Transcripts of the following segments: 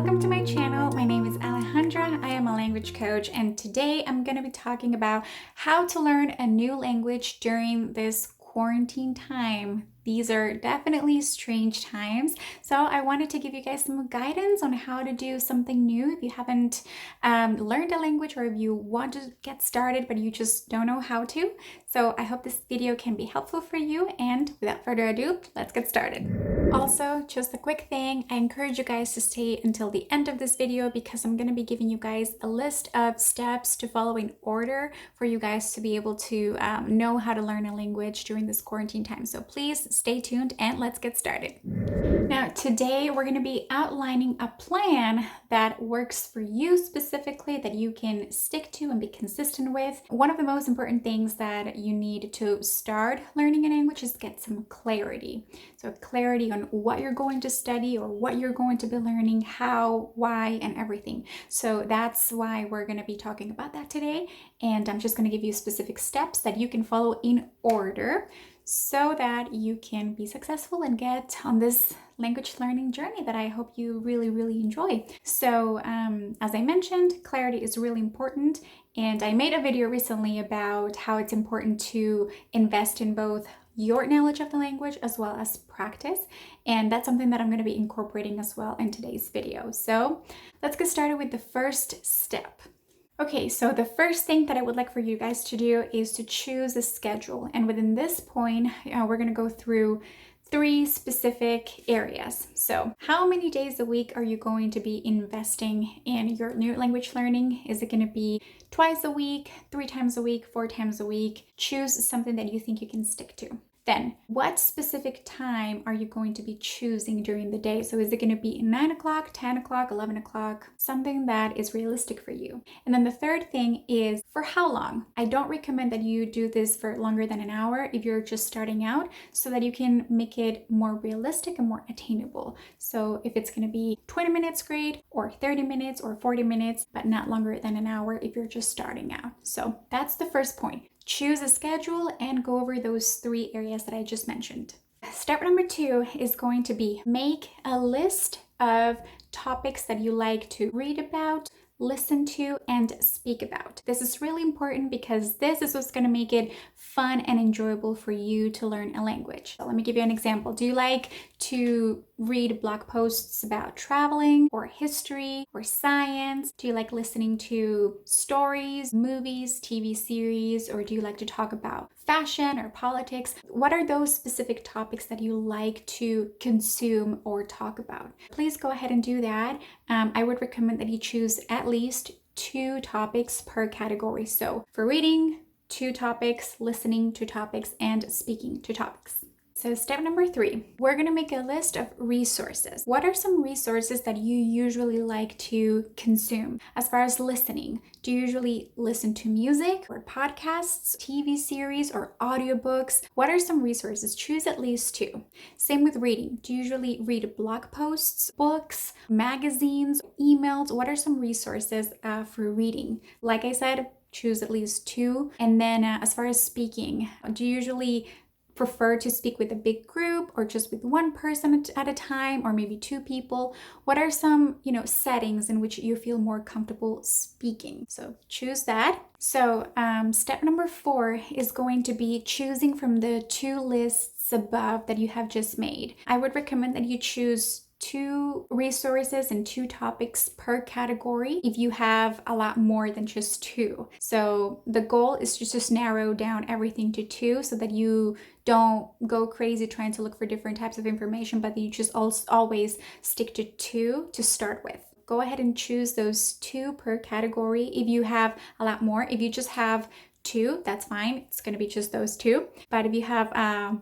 Welcome to my channel. My name is Alejandra. I am a language coach, and today I'm going to be talking about how to learn a new language during this quarantine time. These are definitely strange times, so I wanted to give you guys some guidance on how to do something new if you haven't learned a language, or if you want to get started but you just don't know how to. So I hope this video can be helpful for you, and without further ado, let's get started. Also, just a quick thing, I encourage you guys to stay until the end of this video because I'm going to be giving you guys a list of steps to follow in order for you guys to be able to know how to learn a language during this quarantine time. So please stay tuned and let's get started. Now, today we're going to be outlining a plan that works for you specifically, that you can stick to and be consistent with. One of the most important things that you need to start learning a language is get some clarity. So clarity on what you're going to study or what you're going to be learning, how, why, and everything. So that's why we're going to be talking about that today. And I'm just going to give you specific steps that you can follow in order so that you can be successful and get on this language learning journey that I hope you really enjoy. So as I mentioned, clarity is really important, and I made a video recently about how it's important to invest in both your knowledge of the language as well as practice, and that's something that I'm going to be incorporating as well in today's video. So let's get started with the first step. Okay, so the first thing that I would like for you guys to do is to choose a schedule. And within this point, we're going to go through 3 specific areas. So how many days a week are you going to be investing in your new language learning? Is it going to be twice a week, 3 times a week, 4 times a week? Choose something that you think you can stick to. Then, what specific time are you going to be choosing during the day? So is it going to be 9 o'clock, 10 o'clock, 11 o'clock? Something that is realistic for you. And then the third thing is for how long? I don't recommend that you do this for longer than an hour if you're just starting out, so that you can make it more realistic and more attainable. So if it's going to be 20 minutes, great, or 30 minutes or 40 minutes, but not longer than an hour if you're just starting out. So that's the first point. Choose a schedule and go over those 3 areas that I just mentioned. Step number 2 is going to be make a list of topics that you like to read about, listen to, and speak about. This is really important because this is what's going to make it fun and enjoyable for you to learn a language. So let me give you an example. Do you like to read blog posts about traveling or history or science? Do you like listening to stories, movies, TV series, or do you like to talk about fashion or politics? What are those specific topics that you like to consume or talk about? Please go ahead and do that. I would recommend that you choose at least 2 topics per category. So for reading, 2 topics, listening, 2 topics, and speaking, 2 topics. So step number 3, we're going to make a list of resources. What are some resources that you usually like to consume? As far as listening, do you usually listen to music or podcasts, TV series, or audiobooks? What are some resources? Choose at least 2. Same with reading. Do you usually read blog posts, books, magazines, emails? What are some resources for reading? Like I said, choose at least 2. And then as far as speaking, do you usually prefer to speak with a big group or just with one person at a time, or maybe 2 people? What are some, settings in which you feel more comfortable speaking? So choose that. So step number 4 is going to be choosing from the 2 lists above that you have just made. I would recommend that you choose 2 resources and 2 topics per category if you have a lot more than just 2. So the goal is to just narrow down everything to 2 so that you don't go crazy trying to look for different types of information, but you just always stick to 2 to start with. Go ahead and choose those 2 per category. If you have a lot more, if you just have 2, that's fine. It's going to be just those 2. But if you have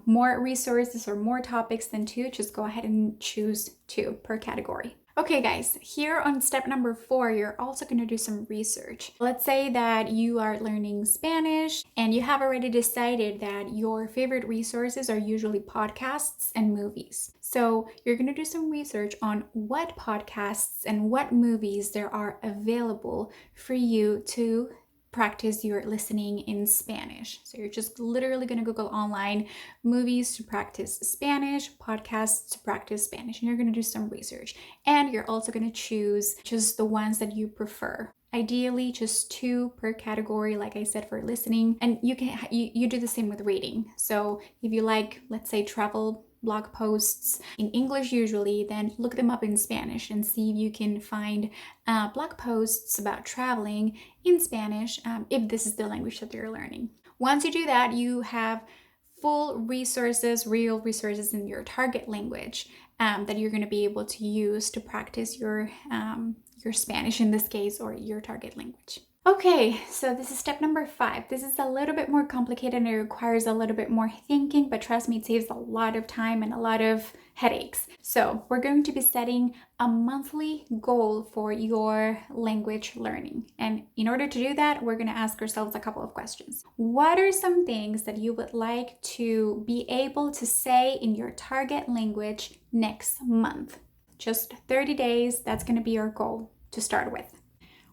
more resources or more topics than 2, just go ahead and choose 2 per category. Okay guys, here on step number 4, you're also going to do some research. Let's say that you are learning Spanish and you have already decided that your favorite resources are usually podcasts and movies. So you're going to do some research on what podcasts and what movies there are available for you to practice your listening in Spanish. So you're just literally going to Google online movies to practice Spanish, podcasts to practice Spanish, and you're going to do some research. And you're also going to choose just the ones that you prefer. Ideally, just 2 per category, like I said, for listening. And you do the same with reading. So if you like, let's say, travel blog posts in English usually, then look them up in Spanish and see if you can find blog posts about traveling in Spanish if this is the language that you're learning. Once you do that, you have full resources, real resources in your target language that you're going to be able to use to practice your Spanish in this case, or your target language. Okay, so this is step number 5. This is a little bit more complicated and it requires a little bit more thinking, but trust me, it saves a lot of time and a lot of headaches. So we're going to be setting a monthly goal for your language learning. And in order to do that, we're going to ask ourselves a couple of questions. What are some things that you would like to be able to say in your target language next month? Just 30 days, that's going to be your goal to start with.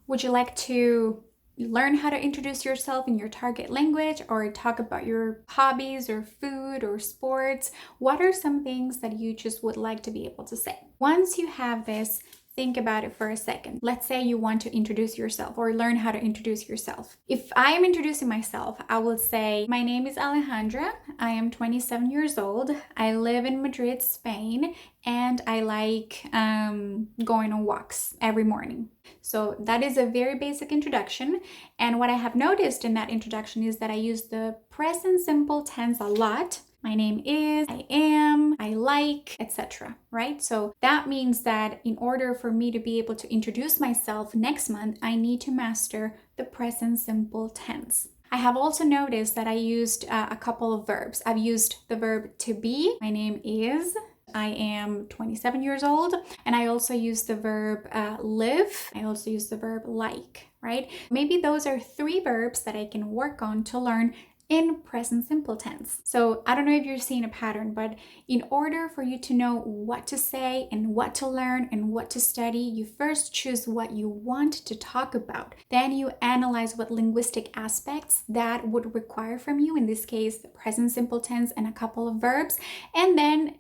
Would you like to learn how to introduce yourself in your target language, or talk about your hobbies or food or sports? What are some things that you just would like to be able to say? Once you have this, think about it for a second. Let's say you want to introduce yourself or learn how to introduce yourself. If I am introducing myself, I will say, my name is Alejandra. I am 27 years old. I live in Madrid, Spain, and I like going on walks every morning. So that is a very basic introduction. And what I have noticed in that introduction is that I use the present simple tense a lot. My name is, I am, I like, etc. Right? So that means that in order for me to be able to introduce myself next month, I need to master the present simple tense. I have also noticed that I used a couple of verbs. I've used the verb to be. My name is. I am 27 years old. And I also use the verb live. I also use the verb like, right? Maybe those are 3 verbs that I can work on to learn in present simple tense. So I don't know if you're seeing a pattern, but in order for you to know what to say and what to learn and what to study, you first choose what you want to talk about. Then you analyze what linguistic aspects that would require from you, in this case, the present simple tense and a couple of verbs. And then,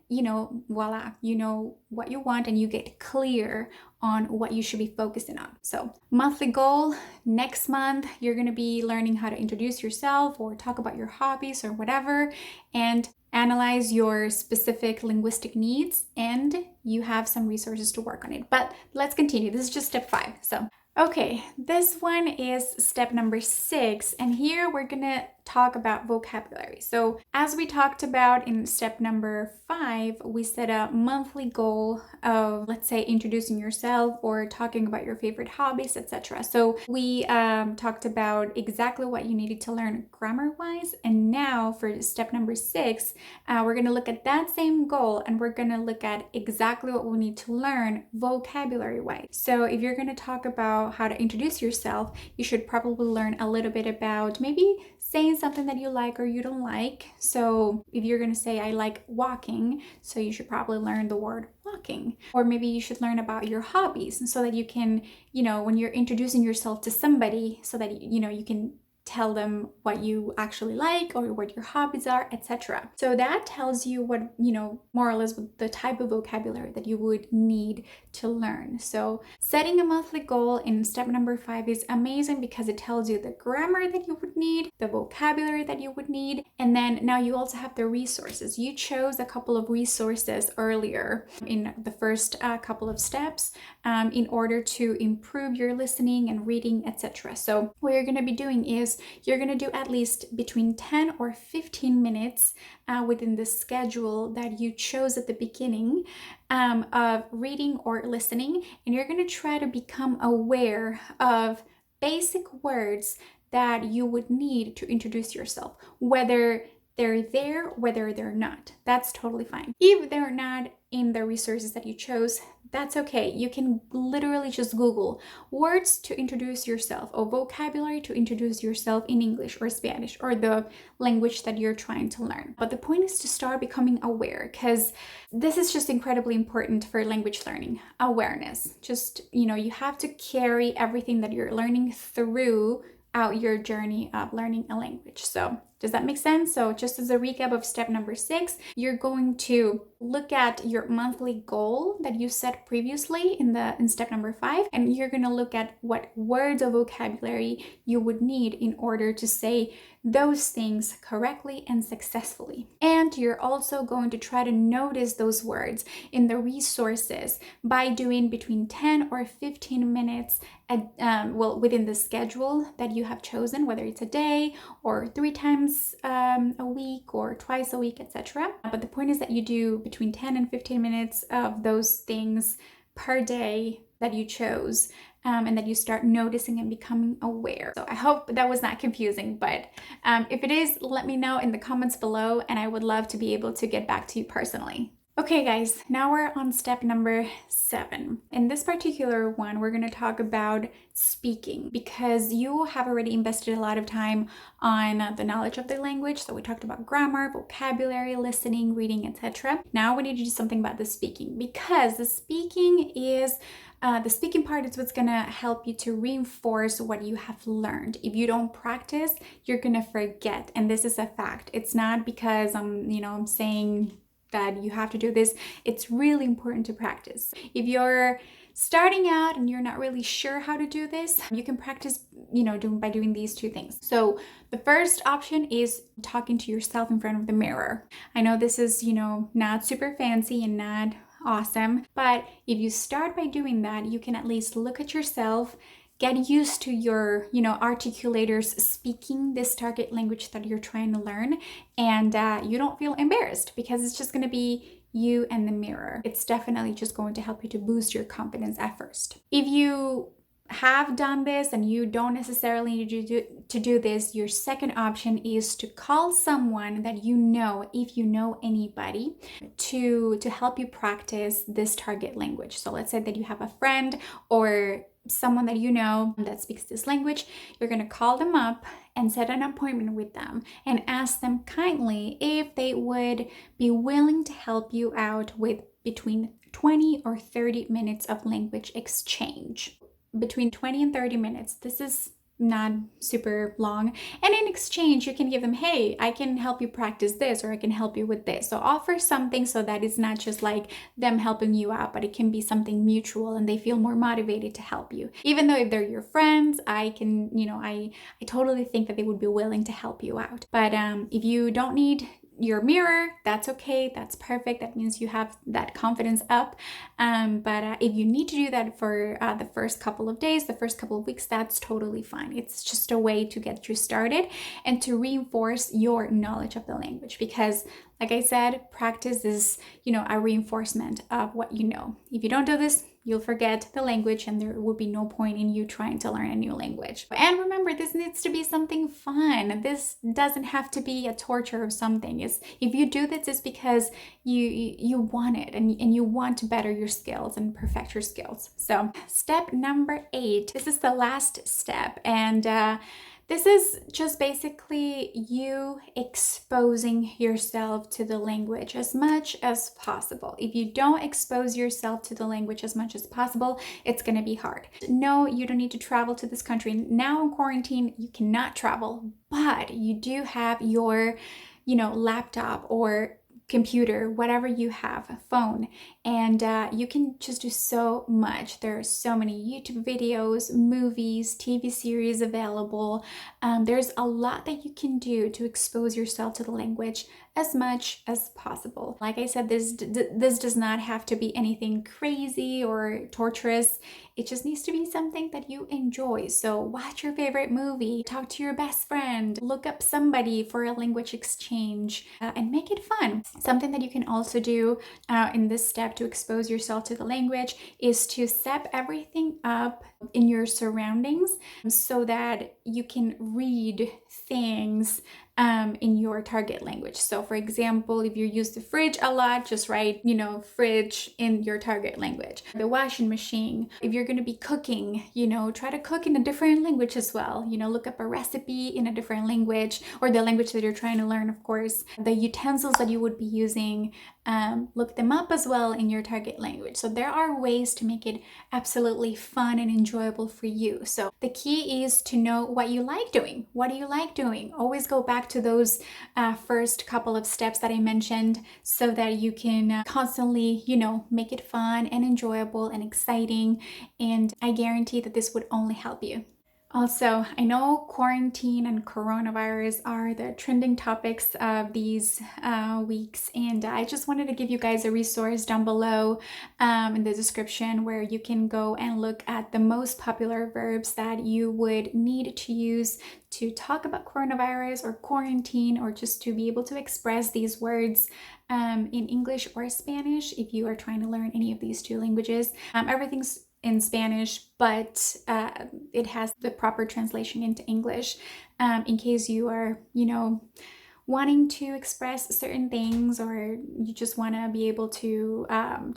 voila, you know what you want and you get clear on what you should be focusing on. So monthly goal, next month, you're going to be learning how to introduce yourself or talk about your hobbies or whatever, and analyze your specific linguistic needs, and you have some resources to work on it. But let's continue. This is just step 5. Okay, this one is step number 6, and here we're gonna talk about vocabulary. So as we talked about in step number 5, we set a monthly goal of, let's say, introducing yourself or talking about your favorite hobbies, etc. So we talked about exactly what you needed to learn grammar-wise, and now for step number 6, we're gonna look at that same goal and we're gonna look at exactly what we need to learn vocabulary-wise. So if you're gonna talk about how to introduce yourself, you should probably learn a little bit about maybe saying something that you like or you don't like. So if you're going to say, I like walking, so you should probably learn the word walking. Or maybe you should learn about your hobbies so that you can, when you're introducing yourself to somebody, so that, you can tell them what you actually like or what your hobbies are, etc. So that tells you what, more or less the type of vocabulary that you would need to learn. So setting a monthly goal in step number 5 is amazing because it tells you the grammar that you would need, the vocabulary that you would need, and then now you also have the resources. You chose a couple of resources earlier in the first couple of steps in order to improve your listening and reading, etc. So what you're going to be doing is you're going to do at least between 10 or 15 minutes within the schedule that you chose at the beginning of reading or listening, and you're going to try to become aware of basic words that you would need to introduce yourself, whether they're there, whether they're not. That's totally fine. If they're not in the resources that you chose, that's okay. You can literally just Google words to introduce yourself or vocabulary to introduce yourself in English or Spanish or the language that you're trying to learn. But the point is to start becoming aware, because this is just incredibly important for language learning. Awareness. Just, you have to carry everything that you're learning through out your journey of learning a language. So does that make sense? So just as a recap of step number 6, you're going to look at your monthly goal that you set previously in step number 5, and you're going to look at what words of vocabulary you would need in order to say those things correctly and successfully. And you're also going to try to notice those words in the resources by doing between 10 or 15 minutes within the schedule that you have chosen, whether it's a day or 3 times a week or twice a week, etc. But the point is that you do between 10 and 15 minutes of those things per day that you chose, and that you start noticing and becoming aware. So I hope that was not confusing, but if it is, let me know in the comments below, and I would love to be able to get back to you personally. Okay guys, now we're on step number 7. In this particular one, we're going to talk about speaking, because you have already invested a lot of time on the knowledge of the language. So we talked about grammar, vocabulary, listening, reading, etc. Now we need to do something about the speaking, because the speaking part is what's gonna help you to reinforce what you have learned. If you don't practice, you're gonna forget, and this is a fact. It's not because I'm saying that you have to do this. It's really important to practice. If you're starting out and you're not really sure how to do this, you can practice, by doing these 2 things. So the first option is talking to yourself in front of the mirror. I know this is, not super fancy and not awesome, but if you start by doing that, you can at least look at yourself, get used to your, articulators speaking this target language that you're trying to learn, and you don't feel embarrassed, because it's just going to be you and the mirror. It's definitely just going to help you to boost your confidence at first. If you have done this and you don't necessarily need to do this, your second option is to call someone that if you know anybody, to help you practice this target language. So let's say that you have a friend or someone that you know that speaks this language. You're going to call them up and set an appointment with them and ask them kindly if they would be willing to help you out with between 20 or 30 minutes of language exchange. Between 20 and 30 minutes. This is not super long. And in exchange, you can give them, hey, I can help you practice this, or I can help you with this. So offer something so that it's not just like them helping you out, but it can be something mutual and they feel more motivated to help you. Even though if they're your friends, I totally think that they would be willing to help you out. But if you don't need your mirror, that's okay, that's perfect. That means you have that confidence up. But if you need to do that for the first couple of days, the first couple of weeks, that's totally fine. It's just a way to get you started and to reinforce your knowledge of the language, because like I said, practice is, a reinforcement of what you know. If you don't do this, you'll forget the language and there would be no point in you trying to learn a new language. And remember, this needs to be something fun. This doesn't have to be a torture or something. If you do this, it's because you want it and you want to better your skills and perfect your skills. So step number 8, this is the last step. And this is just basically you exposing yourself to the language as much as possible. If you don't expose yourself to the language as much as possible, it's going to be hard. No, you don't need to travel to this country. Now in quarantine, you cannot travel, but you do have your, laptop or computer, whatever you have, a phone, and you can just do so much. There are so many YouTube videos, movies, TV series available. There's a lot that you can do to expose yourself to the language as much as possible. Like I said, this does not have to be anything crazy or torturous. It just needs to be something that you enjoy. So watch your favorite movie, talk to your best friend, look up somebody for a language exchange, and make it fun. Something that you can also do in this step to expose yourself to the language is to set everything up in your surroundings so that you can read things in your target language. So for example, if you use the fridge a lot, just write, fridge in your target language. The washing machine. If you're going to be cooking, try to cook in a different language as well. Look up a recipe in a different language, or the language that you're trying to learn, of course. The utensils that you would be using, look them up as well in your target language. So there are ways to make it absolutely fun and enjoyable for you. So the key is to know what you like doing. What do you like doing? Always go back to those first couple of steps that I mentioned, so that you can constantly, make it fun and enjoyable and exciting. And I guarantee that this would only help you. Also, I know quarantine and coronavirus are the trending topics of these weeks, and I just wanted to give you guys a resource down below in the description, where you can go and look at the most popular verbs that you would need to use to talk about coronavirus or quarantine, or just to be able to express these words in English or Spanish if you are trying to learn any of these two languages. Everything's in Spanish, but it has the proper translation into English in case you are, wanting to express certain things, or you just want to be able to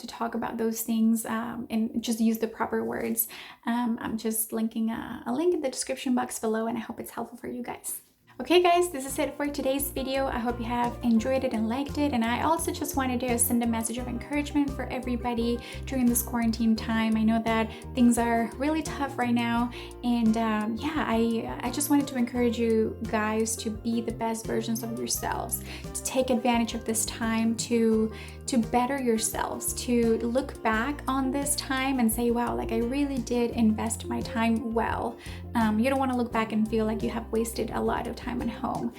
talk about those things and just use the proper words. I'm just linking a link in the description box below, and I hope it's helpful for you guys. Okay guys, this is it for today's video. I hope you have enjoyed it and liked it, and I also just wanted to send a message of encouragement for everybody during this quarantine time. I know that things are really tough right now, and I just wanted to encourage you guys to be the best versions of yourselves, to take advantage of this time to better yourselves, to look back on this time and say, wow, like I really did invest my time well. You don't want to look back and feel like you have wasted a lot of time at home.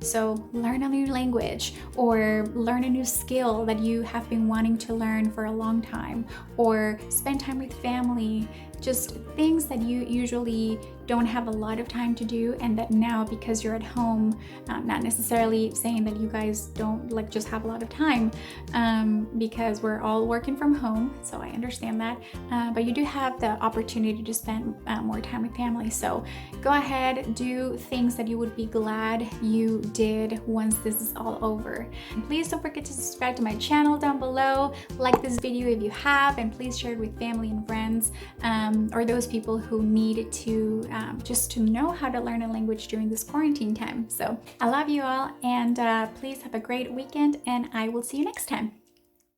So learn a new language, or learn a new skill that you have been wanting to learn for a long time, or spend time with family. Just things that you usually don't have a lot of time to do, and that now, because you're at home, not necessarily saying that you guys don't just have a lot of time, because we're all working from home, so I understand that, but you do have the opportunity to spend more time with family. So go ahead, do things that you would be glad you did once this is all over. And please don't forget to subscribe to my channel down below, like this video if you have, and please share it with family and friends, or those people who need to just to know how to learn a language during this quarantine time. So I love you all, and please have a great weekend, and I will see you next time.